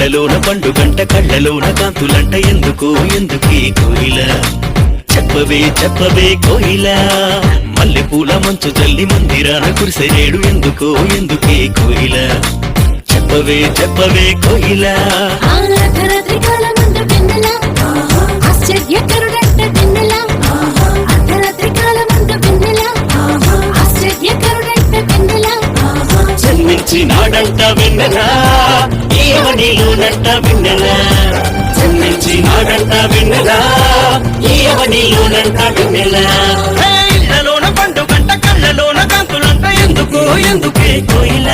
ఇళ్లలోన పండుగంట కళ్ళలోన కాంతులంట ఎందుకు ఎందుకీ కోయిల చెప్పవే చెప్పవే కోయిల మల్లె పూల మంచు జల్లి మందిరాన కురిసెరేడు ఎందుకు ఎందుకీ కోయిల చెప్పవే చెప్పవే కోయిల జన్మించినాడంట వెన్నెల ఈయవనిలోనంట వెన్నెల జన్మించినాడంట వెన్నెల ఈయవనిలోనంట వెన్నెల ఇళ్లలోన పండుగంట కళ్ళలోన కాంతులంట ఎందుకు ఎందుకే కోయిల